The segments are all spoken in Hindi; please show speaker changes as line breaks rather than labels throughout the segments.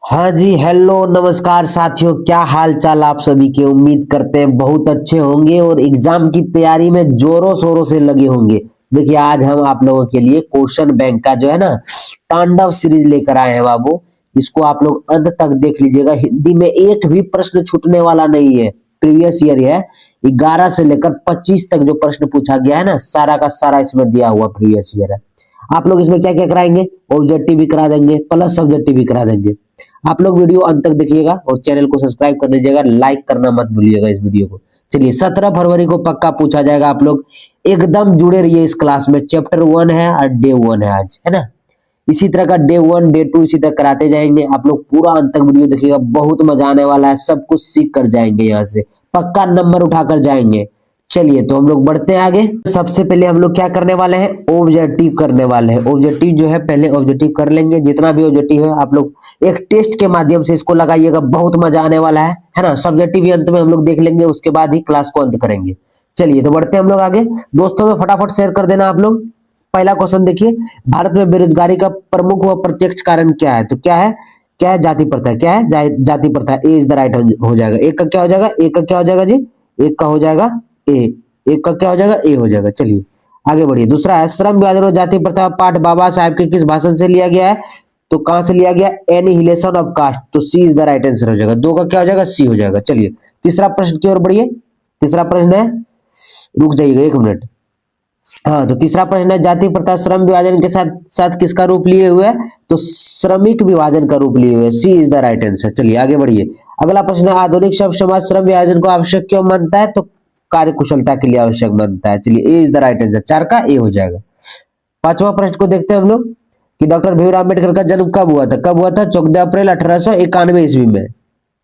हाँ जी, हेलो नमस्कार साथियों, क्या हाल चाल आप सभी के। उम्मीद करते हैं बहुत अच्छे होंगे और एग्जाम की तैयारी में जोरों शोरों से लगे होंगे। देखिए आज हम आप लोगों के लिए क्वेश्चन बैंक का जो है ना तांडव सीरीज लेकर आए हैं बाबू। इसको आप लोग अंत तक देख लीजिएगा, हिंदी में एक भी प्रश्न छूटने वाला नहीं है। प्रीवियस ईयर है, 11 से लेकर 25 तक जो प्रश्न पूछा गया है ना, सारा का सारा इसमें दिया हुआ प्रीवियस ईयर है। आप लोग इसमें क्या क्या कराएंगे, ऑब्जेक्टिव भी करा देंगे प्लस सब्जेक्टिव भी करा देंगे। आप लोग वीडियो अंत तक देखिएगा और चैनल को सब्सक्राइब कर दीजिएगा, लाइक करना मत भूलिएगा इस वीडियो को। चलिए 17 फरवरी को पक्का पूछा जाएगा, आप लोग एकदम जुड़े रहिए इस क्लास में। चैप्टर 1 है और डे 1 है आज, है ना। इसी तरह का डे 1 डे 2 इसी तरह कराते जाएंगे। आप लोग पूरा अंत तक वीडियो देखिएगा, बहुत मजा आने वाला है, सब कुछ सीख कर जाएंगे, यहाँ से पक्का नंबर उठाकर जाएंगे। चलिए तो हम लोग बढ़ते हैं आगे। सबसे पहले हम लोग क्या करने वाले हैं, ऑब्जेक्टिव करने वाले हैं। ऑब्जेक्टिव जो है पहले ऑब्जेक्टिव कर लेंगे, जितना भी ऑब्जेक्टिव है आप लोग एक टेस्ट के माध्यम से इसको लगाइएगा, बहुत मजा आने वाला है ना। सब्जेक्टिव भी अंत में हम लोग देख लेंगे, उसके बाद ही क्लास को अंत करेंगे। चलिए तो बढ़ते हैं हम लोग आगे। दोस्तों में फटाफट शेयर कर देना आप लोग। पहला क्वेश्चन देखिए, भारत में बेरोजगारी का प्रमुख व प्रत्यक्ष कारण क्या है। तो क्या है जाति प्रथा। क्या है जाति प्रथा। ए इज द राइट हो जाएगा। एक का क्या हो जाएगा, एक का क्या हो जाएगा जी, एक का हो जाएगा ए, एक का क्या हो जाएगा ए हो जाएगा। चलिए आगे बढ़िए। दूसरा है श्रम विभाजन और जाति प्रथा पाठ बाबा साहब के किस भाषण से लिया गया है। तो कहां से लिया गया, एनिहिलेशन ऑफ कास्ट। तो C is the right answer हो जाएगा। दो का क्या हो जाएगा, सी हो जाएगा। चलिए तीसरा प्रश्न की ओर बढ़िए। तीसरा प्रश्न है, रुक जाइएगा एक मिनट। हाँ तो तीसरा प्रश्न है, जाति प्रथा श्रम विभाजन के साथ साथ किसका रूप लिए हुए है। तो श्रमिक विभाजन का रूप लिए हुए। सी इज द राइट आंसर। चलिए आगे बढ़िए। अगला प्रश्न है, आधुनिक सब समाज श्रम विभाजन को आवश्यक क्यों मानता है। तो कार्य कुशलता के लिए आवश्यक मानता है। चलिए ए इज द राइट आंसर। चार का ए हो जाएगा। पांचवा प्रश्न को देखते हैं हम लोग कि डॉक्टर भीमराव अम्बेडकर का जन्म कब हुआ था। कब हुआ था, 14 अप्रैल 1891 ईस्वी में।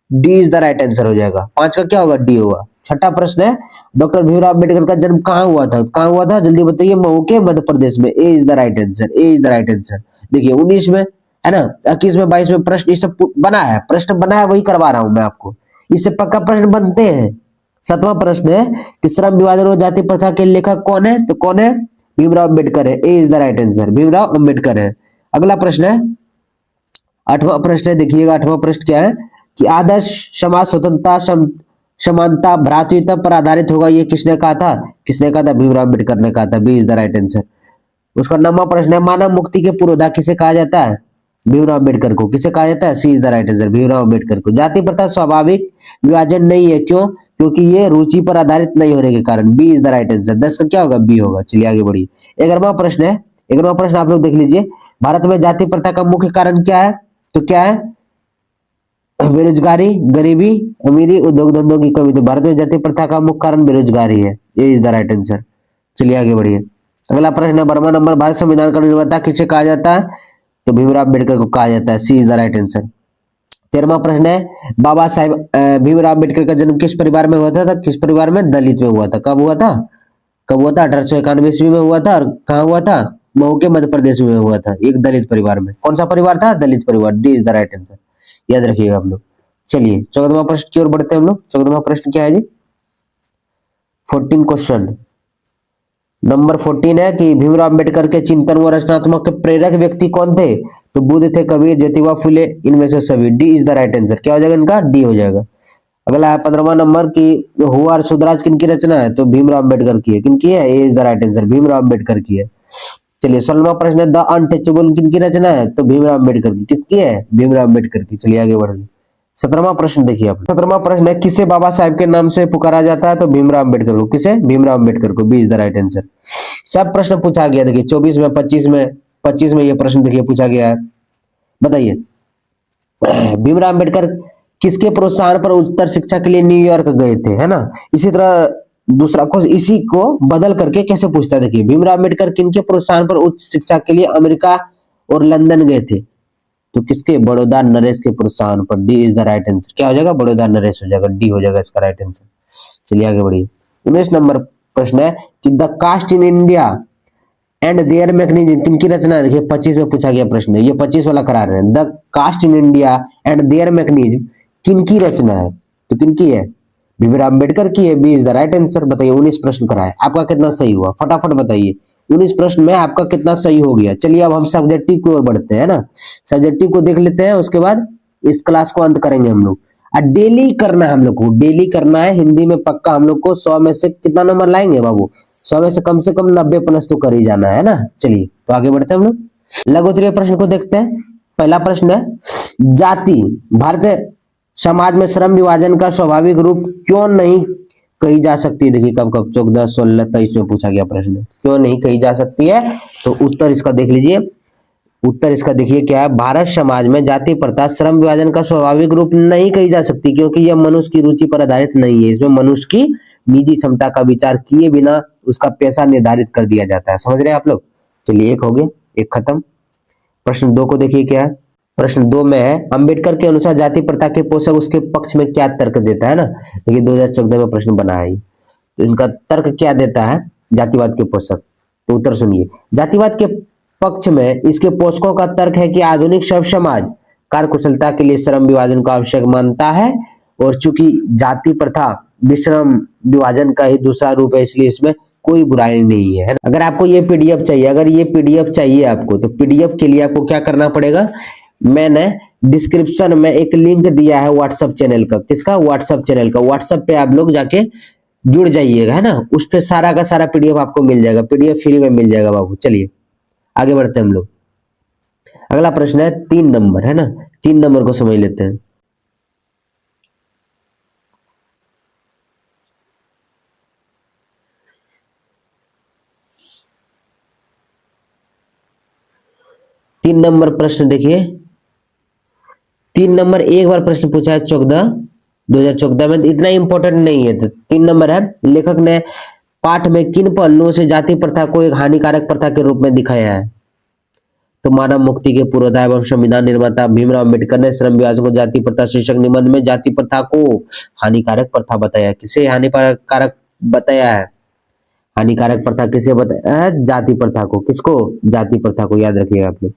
D is the right answer हो जाएगा। पांच का क्या होगा, डी होगा। छठा प्रश्न है, डॉक्टर भीमराव अम्बेडकर का जन्म कहाँ हुआ था। कहाँ हुआ था जल्दी बताइए, मऊ के मध्य प्रदेश में। A is the right answer. A is the right answer. देखिए 19 में है ना, 21 में 22 में प्रश्न इससे बना है, प्रश्न बना है, वही करवा रहा हूं मैं आपको। इससे पक्का प्रश्न बनते हैं। सातवां प्रश्न है कि श्रम विभाजन और जाति प्रथा के लेखक कौन है। तो कौन है, भीमराव अम्बेडकर है। A is the right answer, Bhimrao Ambedkar है। अगला प्रश्न है, आठवां प्रश्न है, देखिएगा आठवां प्रश्न क्या है कि आदर्श समाज स्वतंत्रता समानता भ्रातृत्व पर आधारित होगा, ये किसने कहा था। किसने कहा था, भीमराव अम्बेडकर ने कहा था। B is the right answer. उसका 9वां प्रश्न है, मानव मुक्ति के पुरोधा किसे कहा जाता है। भीमराव अम्बेडकर को। किसे कहा जाता है, C is the right answer, Bhimrao Ambedkar को। जाति प्रथा स्वाभाविक विभाजन नहीं है, क्यों, क्योंकि ये रुचि पर आधारित नहीं होने के कारण। B is the right answer. 10 का क्या होगा, बी होगा। चलिए आगे बढ़िए। 11वां प्रश्न है, 11वां प्रश्न आप लोग देख लीजिए, भारत में जाति प्रथा का मुख्य कारण क्या है। तो क्या है, बेरोजगारी, गरीबी, अमीरी, उद्योग धंधों की कमी। तो भारत में जाति प्रथा का मुख्य कारण बेरोजगारी है। ये इज द राइट आंसर। चलिए आगे बढ़िए। अगला प्रश्न है, 12वां नंबर, भारत संविधान का निर्माता किसे कहा जाता है। तो भीमराव अम्बेडकर को कहा जाता है। C is the right answer. 13वां प्रश्न है, बाबा साहेब भीमराव अम्बेडकर का जन्म किस परिवार में हुआ था। किस परिवार में, दलित में हुआ था। कब हुआ था, कब हुआ था, 1891 ईस्वी में हुआ था। और कहाँ हुआ था, मऊ के मध्य प्रदेश में हुआ था, एक दलित परिवार में। कौन सा परिवार था, दलित परिवार। D is the right answer, याद रखिएगा आप लोग। चलिए 14वां प्रश्न की ओर बढ़ते हैं हम लोग। 14वां प्रश्न क्या है जी, 14 क्वेश्चन नंबर 14 है कि भीमराव अम्बेडकर के चिंतन व रचनात्मक के प्रेरक व्यक्ति कौन थे। तो बुद्ध थे, कबीर, ज्योतिबा फुले, इनमें से सभी। D is the right answer. क्या हो जाएगा इनका, डी हो जाएगा। अगला है 15वां नंबर की हुआ सुधराज किनकी रचना है। तो भीमराव अम्बेडकर की है। किनकी है, A is the right answer, Bhimrao Ambedkar की है। चलिए 16वां प्रश्न है, द अनटचेबल किनकी रचना है। तो भीमराव अम्बेडकर की। किसकी है, भीमराव अम्बेडकर की। चलिए आगे बढ़िए। 17वां प्रश्न देखिए आप। 17वां प्रश्न है, किसे बाबा साहेब के नाम से पुकारा जाता है। तो भीमराव अम्बेडकर को। किसे, भीमराव अम्बेडकर को। B is the right answer. सब प्रश्न पूछा गया, देखिए 24 में, 25 में ये प्रश्न देखिए पूछा गया है। बताइए भीमराव अम्बेडकर किसके प्रोत्साहन पर उच्चतर शिक्षा के लिए न्यूयॉर्क गए थे, है ना। इसी तरह दूसरा क्वेश्चन इसी को बदल करके कैसे पूछता है, देखिए भीमराव अम्बेडकर किनके प्रोत्साहन पर उच्च शिक्षा के लिए अमेरिका और लंदन गए थे। तो किसके, बड़ौदा नरेश के प्रोत्साहन पर। D is the right answer. क्या हो जाएगा, बड़ौदा नरेश हो जाएगा। डी हो जाएगा इसका राइट आंसर। चलिए आगे बढ़िए। 19 नंबर प्रश्न है कि the caste in India and their mechanism किनकी रचना है। देखिए 25 में पूछा गया प्रश्न है, ये 25 वाला करा रहे हैं। The caste in India and their mechanism किनकी रचना है। तो किनकी है, भीमराव अम्बेडकर की है। B is the right answer. बताइए 19 प्रश्न करा है, आपका कितना सही हुआ, फटाफट बताइए। 19 प्रश्न में आपका कितना सही हो गया। चलिए अब हम सब्जेक्टिव की ओर बढ़ते हैं ना। सब्जेक्टिव को देख लेते हैं, उसके बाद इस क्लास को अंत करेंगे हम लोग। और डेली करना है हम लोग को, डेली करना है हिंदी में पक्का। हम लोग को 100 में से कितना नंबर लाएंगे बाबू? 100 में से कम 90 प्लस तो कर ही जाना है ना। चलिए तो आगे बढ़ते हैं हम लोग। लघु उत्तरीय प्रश्न को देखते हैं। पहला प्रश्न है, जाति भारतीय समाज में श्रम विभाजन का स्वाभाविक रूप क्यों नहीं कही जा सकती? देखिए कब कब 14, 16, 23 में पूछा गया प्रश्न, क्यों नहीं कही जा सकती है? तो उत्तर इसका देख लीजिए। उत्तर इसका देखिए क्या है, भारत समाज में जाति प्रथा श्रम विभाजन का स्वाभाविक रूप नहीं कही जा सकती, क्योंकि यह मनुष्य की रुचि पर आधारित नहीं है। इसमें मनुष्य की निजी क्षमता का विचार किए बिना उसका पेशा निर्धारित कर दिया जाता है। समझ रहे हैं आप लोग? चलिए एक हो गया, एक खत्म। प्रश्न 2 को देखिए क्या है। प्रश्न 2 में है, अंबेडकर के अनुसार जाति प्रथा के पोषक उसके पक्ष में क्या तर्क देता है ना। देखिए 2014 में प्रश्न बना है, तो इनका तर्क क्या देता है जातिवाद के पोषक? तो उत्तर सुनिए। जातिवाद के पक्ष में इसके पोषकों का तर्क है कि आधुनिक सर्व समाज कार्यकुशलता के लिए श्रम विभाजन को आवश्यक मानता है, और चूंकि जाति प्रथा विश्रम विभाजन का ही दूसरा रूप है, इसलिए इसमें कोई बुराई नहीं है। अगर आपको ये पीडीएफ चाहिए, अगर ये पीडीएफ चाहिए आपको, तो पीडीएफ के लिए आपको क्या करना पड़ेगा, मैंने डिस्क्रिप्शन में एक लिंक दिया है व्हाट्सएप चैनल का। किसका? व्हाट्सएप चैनल का। व्हाट्सएप पे आप लोग जाके जुड़ जाइएगा, है ना। उस पे सारा का सारा पीडीएफ आपको मिल जाएगा, पीडीएफ फ्री में मिल जाएगा बाबू। चलिए आगे बढ़ते हैं हम लोग। अगला प्रश्न है 3 नंबर, है ना। 3 नंबर को समझ लेते हैं। तीन नंबर प्रश्न देखिए। 3 नंबर एक बार प्रश्न पूछा है 2014 में, इतना इंपॉर्टेंट नहीं है। तो 3 नंबर है, लेखक ने पाठ में किन पहलुओं से जाति प्रथा को एक हानिकारक प्रथा के रूप में दिखाया है? तो मानव मुक्ति के पूर्वता एवं संविधान निर्माता भीमराव अम्बेडकर ने श्रम विभाजन को जाति प्रथा शीर्षक निबंध में जाति प्रथा को हानिकारक प्रथा बताया। किसे हानिकारक बताया है? हानिकारक प्रथा किसे बताया है? जाति प्रथा को। किसको? जाति प्रथा को, याद रखिएगा आप लोग।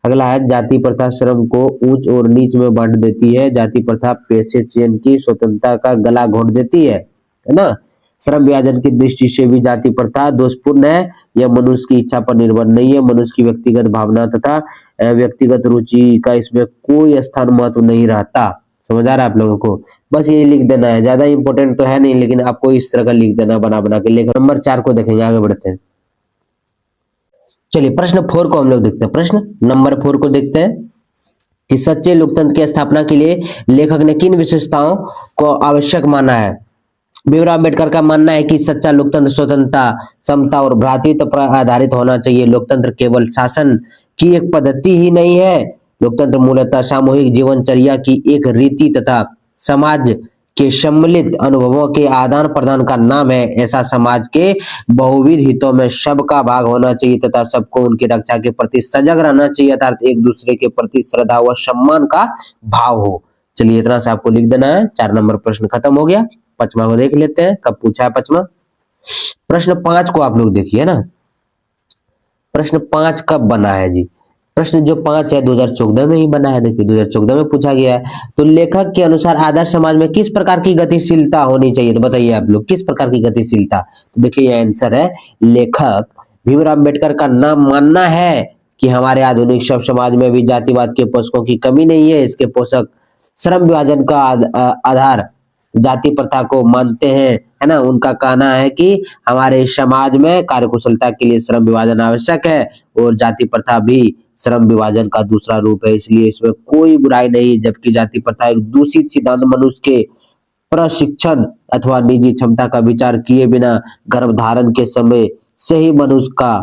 अगला है, जाति प्रथा श्रम को ऊंच और नीच में बांट देती है। जाति प्रथा पेशे चयन की स्वतंत्रता का गला घोट देती है ना। श्रम विभाजन की दृष्टि से भी जाति प्रथा दोषपूर्ण है। यह मनुष्य की इच्छा पर निर्भर नहीं है। मनुष्य की व्यक्तिगत भावना तथा व्यक्तिगत रुचि का इसमें कोई स्थान महत्व नहीं रहता। समझ आ रहा है आप लोगों को? बस ये लिख देना है, ज्यादा इंपॉर्टेंट तो है नहीं, लेकिन आपको इस तरह का लिख देना, बना बना के। लेख नंबर 4 को देखेंगे, आगे बढ़ते हैं। चलिए प्रश्न 4 को हम लोग देखते हैं। प्रश्न नंबर 4 को देखते हैं कि सच्चे लोकतंत्र की स्थापना के लिए लेखक ने किन विशेषताओं को आवश्यक माना है? भीमराव अम्बेडकर का मानना है कि सच्चा लोकतंत्र स्वतंत्रता, समता और भ्रातृत्व पर आधारित होना चाहिए। लोकतंत्र केवल शासन की एक पद्धति ही नहीं है। लोकतंत्र मूलतः सामूहिक जीवनचर्या की एक रीति तथा समाज के सम्मिलित अनुभवों के आदान प्रदान का नाम है। ऐसा समाज के बहुविध हितों में सबका भाग होना चाहिए तथा सबको उनकी रक्षा के प्रति सजग रहना चाहिए, अर्थात एक दूसरे के प्रति श्रद्धा व सम्मान का भाव हो। चलिए इतना से आपको लिख देना है। 4 नंबर प्रश्न खत्म हो गया। 5वां को देख लेते हैं, कब पूछा है 5वां। प्रश्न 5 को आप लोग देखिए ना। प्रश्न 5 कब बना है जी? प्रश्न जो 5 है 2014 में ही बना है। देखिए 2014 में पूछा गया है। तो लेखक के अनुसार आदर्श समाज में किस प्रकार की गतिशीलता होनी चाहिए? तो बताइए आप लोग, किस प्रकार की गतिशीलता? तो देखिए ये आंसर है, लेखक भीमराव अम्बेडकर का नाम मानना है कि हमारे आधुनिक सब समाज में भी जातिवाद के पोषकों की कमी नहीं है। इसके पोषक श्रम विभाजन का आधार जाति प्रथा को मानते हैं, है ना। उनका कहना है कि हमारे समाज में कार्यकुशलता के लिए श्रम विभाजन आवश्यक है, और जाति प्रथा भी श्रम विभाजन का दूसरा रूप है, इसलिए इसमें कोई बुराई नहीं। जबकि जाति प्रथा एक दूषित सिद्धांत मनुष्य के प्रशिक्षण अथवा निजी क्षमता का विचार किए बिना गर्भधारण के समय से ही मनुष्य का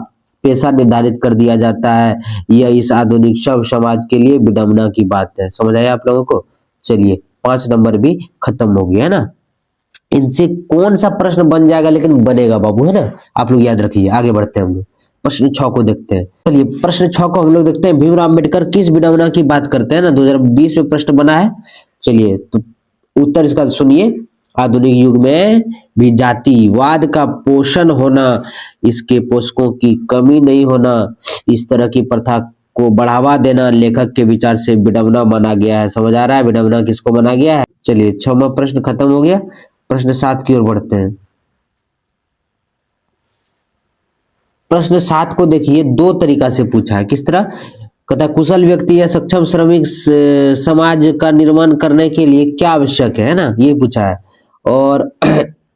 पेशा निर्धारित कर दिया जाता है। यह इस आधुनिक सब समाज के लिए विडंबना की बात है। समझ आया आप लोगों को? चलिए 5 नंबर भी खत्म हो गया, है ना। इनसे कौन सा प्रश्न बन जाएगा, लेकिन बनेगा बाबू, है ना। आप लोग याद रखिए। आगे बढ़ते हैं हम लोग, प्रश्न 6 को देखते हैं। चलिए प्रश्न 6 को हम लोग देखते हैं। भीमराव अम्बेडकर किस विडंबना की बात करते हैं ना, 2020 में प्रश्न बना है। चलिए तो उत्तर इसका सुनिए। आधुनिक युग में भी जातिवाद का पोषण होना, इसके पोषकों की कमी नहीं होना, इस तरह की प्रथा को बढ़ावा देना लेखक के विचार से विडंबना माना गया है। समझ आ रहा है विडंबना किसको माना गया है? चलिए 6वां प्रश्न खत्म हो गया। प्रश्न 7 की ओर बढ़ते हैं। प्रश्न 7 को देखिए, 2 तरीका से पूछा है। किस तरह? कहता है कुशल व्यक्ति या सक्षम श्रमिक समाज का निर्माण करने के लिए क्या आवश्यक है ना, ये पूछा है। और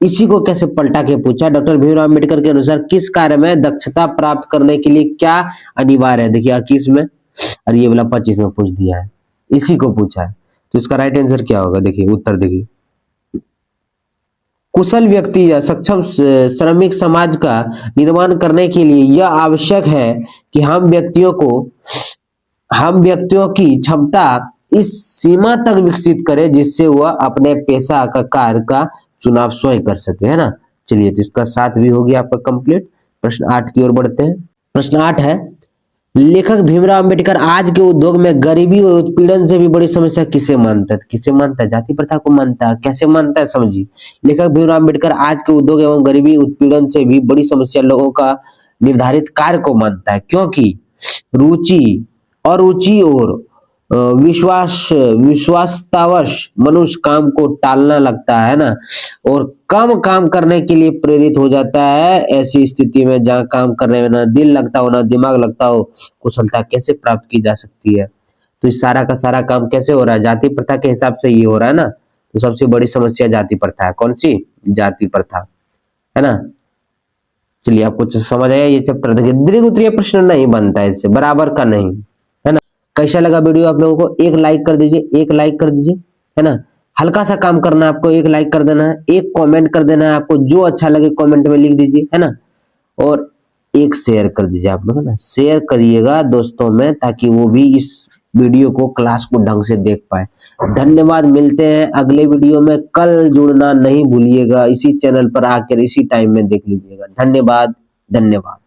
इसी को कैसे पलटा के पूछा, डॉक्टर भीमराव अम्बेडकर के अनुसार किस कार्य में दक्षता प्राप्त करने के लिए क्या अनिवार्य है। देखिए 21 में और ये वाला 25 में पूछ दिया है, इसी को पूछा है। तो इसका राइट आंसर क्या होगा, देखिए उत्तर देखिए, कुशल व्यक्ति या सक्षम श्रमिक समाज का निर्माण करने के लिए यह आवश्यक है कि हम व्यक्तियों की क्षमता इस सीमा तक विकसित करें जिससे वह अपने पेशा का कार्य का चुनाव स्वयं कर सके, है ना। चलिए तो इसका 7 भी हो गया आपका कंप्लीट। प्रश्न 8 की ओर बढ़ते हैं। प्रश्न 8 है, लेखक भीमराव अंबेडकर आज के उद्योग में गरीबी और उत्पीड़न से भी बड़ी समस्या किसे मानता है। किसे मानता है, जाति प्रथा को मानता है। कैसे मानता है समझिए, लेखक भीमराव अंबेडकर आज के उद्योग एवं गरीबी उत्पीड़न से भी बड़ी समस्या लोगों का निर्धारित कार्य को मानता है, क्योंकि अरुचि और विश्वासतावश मनुष्य काम को टालना लगता है ना, और कम काम करने के लिए प्रेरित हो जाता है। ऐसी स्थिति में जहाँ काम करने में ना दिल लगता हो ना दिमाग लगता हो, कुशलता कैसे प्राप्त की जा सकती है। तो इस सारा का सारा काम कैसे हो रहा है, जाति प्रथा के हिसाब से ये हो रहा है ना। तो सबसे बड़ी समस्या जाति प्रथा है। कौन सी, जाति प्रथा, है ना। चलिए आपको समझ आया ये चैप्टर। देखिए दीर्घ उत्तरीय प्रश्न नहीं बनता है इससे, बराबर का नहीं, है ना। कैसा लगा वीडियो आप लोगों को, एक लाइक कर दीजिए, एक लाइक कर दीजिए, है ना। हल्का सा काम करना है आपको, एक लाइक कर देना है, एक कमेंट कर देना है आपको, जो अच्छा लगे कमेंट में लिख दीजिए, है ना। और एक शेयर कर दीजिए आप लोग, है ना। शेयर करिएगा दोस्तों में, ताकि वो भी इस वीडियो को, क्लास को ढंग से देख पाए। धन्यवाद, मिलते हैं अगले वीडियो में। कल जुड़ना नहीं भूलिएगा, इसी चैनल पर आकर इसी टाइम में देख लीजिएगा। धन्यवाद, धन्यवाद।